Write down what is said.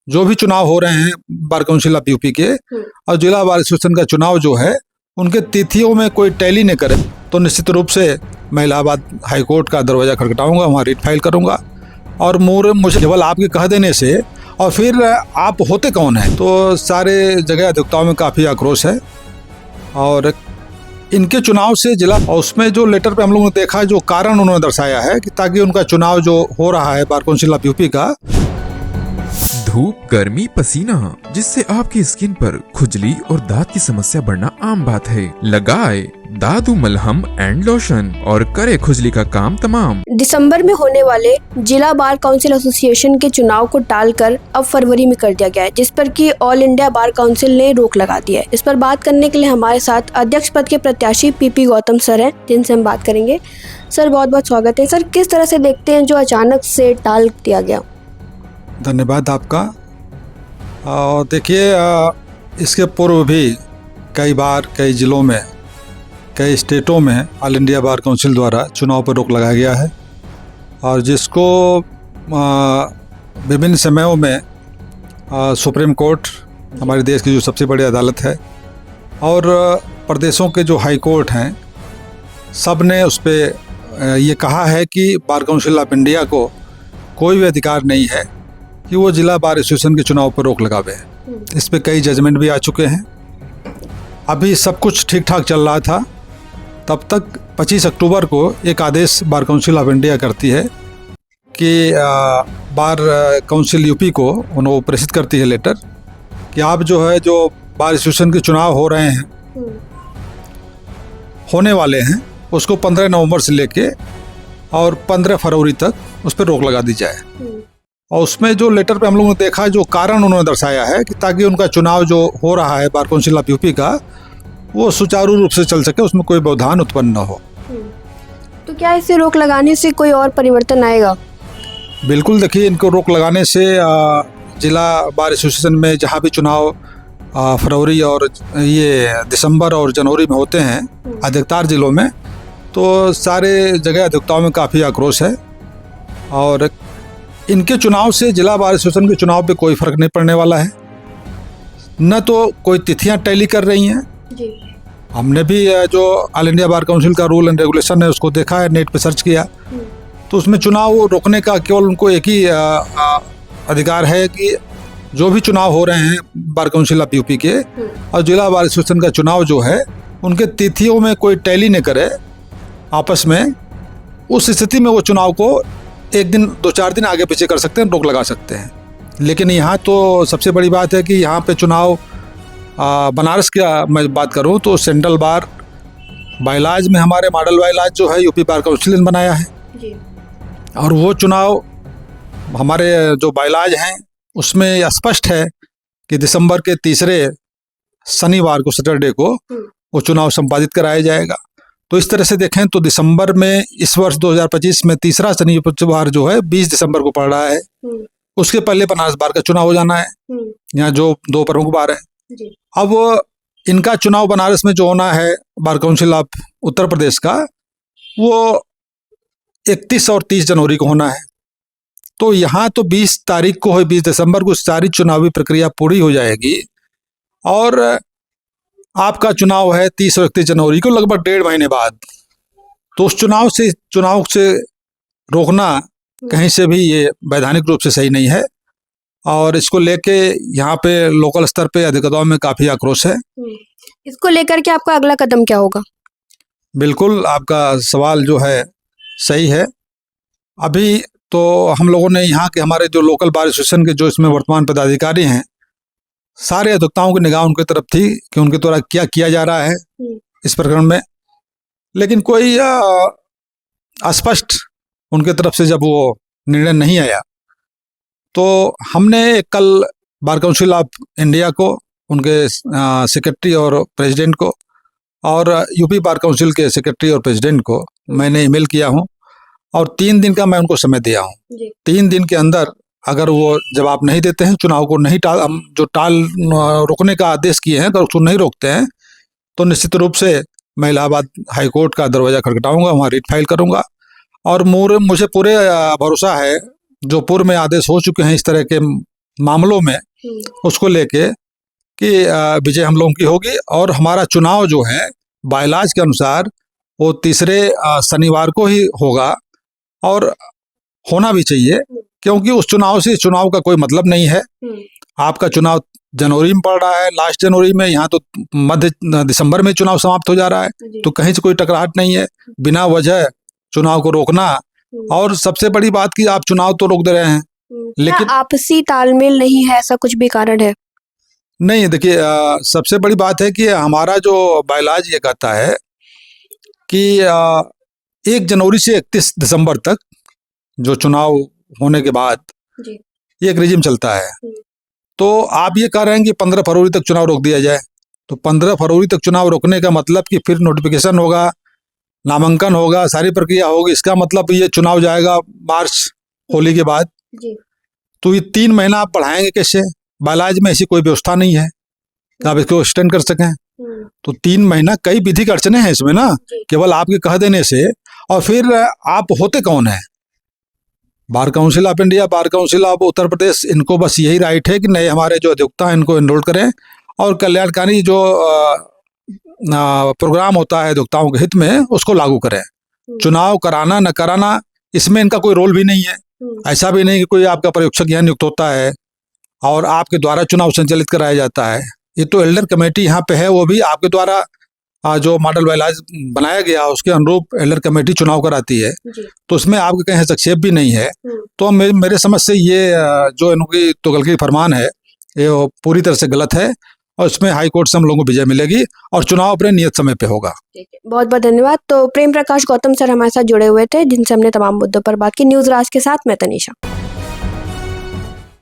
जो भी चुनाव हो रहे हैं बार काउंसिल ऑफ यूपी के और जिला बार एसोसिएशन का चुनाव जो है उनके तिथियों में कोई टैली नहीं करे तो निश्चित रूप से मैं इलाहाबाद हाई कोर्ट का दरवाज़ा खटखटाऊंगा, वहाँ रिट फाइल करूंगा। और मुझे केवल आपके कह देने से, और फिर आप होते कौन हैं, तो सारे जगह अधिवक्ताओं में काफ़ी आक्रोश है। और इनके चुनाव से जिला, और उसमें जो लेटर पे हम लोगों ने देखा जो कारण उन्होंने दर्शाया है कि ताकि उनका चुनाव जो हो रहा है बार काउंसिल ऑफ यूपी का, धूप, गर्मी, पसीना, जिससे आपकी स्किन पर खुजली और दांत की समस्या बढ़ना आम बात है। लगाए दादू मलहम एंड लोशन और करे खुजली का काम तमाम। दिसंबर में होने वाले जिला बार काउंसिल एसोसिएशन के चुनाव को टालकर अब फरवरी में कर दिया गया है, जिस पर कि ऑल इंडिया बार काउंसिल ने रोक लगा दी है। इस पर बात करने के लिए हमारे साथ अध्यक्ष पद के प्रत्याशी पीपी गौतम सर हैं, जिनसे हम बात करेंगे। सर, बहुत बहुत स्वागत है। सर, किस तरह से देखते हैं जो अचानक से टाल दिया गया? धन्यवाद आपका। और देखिए, इसके पूर्व भी कई बार कई ज़िलों में, कई स्टेटों में ऑल इंडिया बार काउंसिल द्वारा चुनाव पर रोक लगाया गया है, और जिसको विभिन्न समयों में सुप्रीम कोर्ट, हमारे देश की जो सबसे बड़ी अदालत है, और प्रदेशों के जो हाई कोर्ट हैं, सब ने उस पर ये कहा है कि बार काउंसिल ऑफ इंडिया को कोई भी अधिकार नहीं है कि वो जिला बार एसोसिएशन के चुनाव पर रोक लगावे। इस पर कई जजमेंट भी आ चुके हैं। अभी सब कुछ ठीक ठाक चल रहा था, तब तक 25 अक्टूबर को एक आदेश बार काउंसिल ऑफ इंडिया करती है कि बार काउंसिल यूपी को उन्हें प्रेषित करती है लेटर कि आप जो है, जो बार एसोसिएशन के चुनाव हो रहे हैं, होने वाले हैं, उसको 15 नवंबर से लेके और 15 फरवरी तक उस पर रोक लगा दी जाए। और उसमें जो लेटर पे हम लोगों ने देखा जो कारण उन्होंने दर्शाया है कि ताकि उनका चुनाव जो हो रहा है बार काउंसिल ऑफ यूपी का, वो सुचारू रूप से चल सके, उसमें कोई व्यवधान उत्पन्न न हो। तो क्या इसे रोक लगाने से कोई और परिवर्तन आएगा? बिल्कुल। देखिए, इनको रोक लगाने से जिला बार एसोसिएशन में जहाँ भी चुनाव फरवरी और ये दिसंबर और जनवरी में होते हैं अधिकतर जिलों में, तो सारे जगह अधिवक्ताओं में काफ़ी आक्रोश है। और इनके चुनाव से जिला बार एसोसिएशन के चुनाव पे कोई फर्क नहीं पड़ने वाला है, न तो कोई तिथियां टैली कर रही हैं जी। हमने भी जो ऑल इंडिया बार काउंसिल का रूल एंड रेगुलेशन है उसको देखा है, नेट पे सर्च किया, तो उसमें चुनाव रोकने का केवल उनको एक ही अधिकार है कि जो भी चुनाव हो रहे हैं बार काउंसिल ऑफ यूपी के और जिला बार एसोसिएशन का चुनाव जो है, उनके तिथियों में कोई टैली नहीं करे आपस में। उस स्थिति में वो चुनाव को एक दिन 2-4 दिन आगे पीछे कर सकते हैं, रोक लगा सकते हैं। लेकिन यहाँ तो सबसे बड़ी बात है कि यहाँ पे चुनाव बनारस का मैं बात करूँ तो सेंट्रल बार बाइलाज में हमारे मॉडल बाइलाज जो है यूपी बार काउंसिल ने बनाया है जी। और वो चुनाव हमारे जो बाइलाज हैं उसमें स्पष्ट है कि दिसंबर के तीसरे शनिवार को, सैटरडे को वो चुनाव संपादित कराया जाएगा। तो इस तरह से देखें तो दिसंबर में इस वर्ष 2025 में तीसरा शनिवार जो है 20 दिसंबर को पड़ रहा है, उसके पहले बनारस बार का चुनाव हो जाना है, यहाँ जो 2 प्रमुख बार है। अब इनका चुनाव बनारस में जो होना है बार काउंसिल ऑफ उत्तर प्रदेश का, वो 31 और 30 जनवरी को होना है। तो यहाँ तो 20 तारीख को है, 20 दिसंबर को सारी चुनावी प्रक्रिया पूरी हो जाएगी और आपका चुनाव है 30 और 31 जनवरी को, लगभग 1.5 महीने बाद। तो उस चुनाव से रोकना कहीं से भी ये वैधानिक रूप से सही नहीं है और इसको लेके यहाँ पे लोकल स्तर पे अधिवक्ताओं में काफ़ी आक्रोश है। इसको लेकर के आपका अगला कदम क्या होगा? बिल्कुल, आपका सवाल जो है सही है। अभी तो हम लोगों ने यहाँ के हमारे जो लोकल बार एसोसिएशन के जो इसमें वर्तमान पदाधिकारी हैं, सारे अधिवक्ताओं की निगाह उनकी तरफ थी कि उनके द्वारा क्या किया जा रहा है इस प्रकरण में, लेकिन कोई स्पष्ट उनके तरफ से जब वो निर्णय नहीं आया तो हमने कल बार काउंसिल ऑफ इंडिया को, उनके सेक्रेटरी और प्रेसिडेंट को और यूपी बार काउंसिल के सेक्रेटरी और प्रेसिडेंट को मैंने ईमेल किया हूँ और 3 दिन का मैं उनको समय दिया हूँ। 3 दिन के अंदर अगर वो जवाब नहीं देते हैं, चुनाव को नहीं रोकने का आदेश किए हैं, अगर उसको नहीं रोकते हैं तो निश्चित रूप से मैं इलाहाबाद हाई कोर्ट का दरवाज़ा खटखटाऊंगा, वहाँ रिट फाइल करूंगा। और मुझे पूरे भरोसा है, जो पूर्व में आदेश हो चुके हैं इस तरह के मामलों में उसको लेके कि विजय हम लोगों की होगी। और हमारा चुनाव जो है बायलाज के अनुसार वो तीसरे शनिवार को ही होगा और होना भी चाहिए, क्योंकि उस चुनाव से इस चुनाव का कोई मतलब नहीं है। आपका चुनाव जनवरी में पड़ रहा है, लास्ट जनवरी में, यहाँ तो मध्य दिसंबर में चुनाव समाप्त हो जा रहा है, तो कहीं से कोई टकराहट नहीं है। बिना वजह चुनाव को रोकना, और सबसे बड़ी बात कि आप चुनाव तो रोक दे रहे हैं, लेकिन आपसी तालमेल नहीं है, ऐसा कुछ भी कारण है? नहीं, देखिए सबसे बड़ी बात है कि हमारा जो बायलाज ये कहता है कि 1 जनवरी से 31 दिसंबर तक जो चुनाव होने के बाद ये एक रिजिम चलता है। तो आप ये कह रहे हैं कि 15 फरवरी तक चुनाव रोक दिया जाए, तो 15 फरवरी तक चुनाव रोकने का मतलब कि फिर नोटिफिकेशन होगा, नामांकन होगा, सारी प्रक्रिया होगी, इसका मतलब ये चुनाव जाएगा मार्च, होली के बाद। तो ये 3 महीना आप बढ़ाएंगे कैसे? बायलाज में ऐसी कोई व्यवस्था नहीं है कि आप इसको एक्सटेंड कर सकें। तो 3 महीना, कई विधिक अड़चने हैं इसमें ना, केवल आपके कह देने से। और फिर आप होते कौन है? Bar council of India, bar council of Uttar Pradesh, इनको बस यही राइट है कि नए हमारे जो अधिवक्ता हैं इनको एनरोल करें और कल्याणकारी जो प्रोग्राम होता है अधिवक्ताओं के हित में उसको लागू करें। चुनाव कराना न कराना इसमें इनका कोई रोल भी नहीं है। ऐसा भी नहीं कि कोई आपका पर्यवेक्षक यहाँ नियुक्त होता है और आपके द्वारा चुनाव संचालित कराया जाता है। ये तो एल्डर कमेटी यहाँ पे है, वो भी आपके द्वारा जो मॉडल बायलाज बनाया गया उसके अनुरूप एल्डर कमेटी चुनाव कराती है, तो उसमें आपके कहीं हस्तक्षेप भी नहीं है। तो मेरे समझ से ये जो इनकी तुगलकी फरमान है ये पूरी तरह से गलत है और इसमें हाई कोर्ट से हम लोगों को विजय मिलेगी और चुनाव अपने नियत समय पे होगा। बहुत बहुत धन्यवाद। तो प्रेम प्रकाश गौतम सर हमारे साथ जुड़े हुए थे, जिनसे हमने तमाम मुद्दों पर बात की। न्यूज़ राज के साथ मैं तनीषा।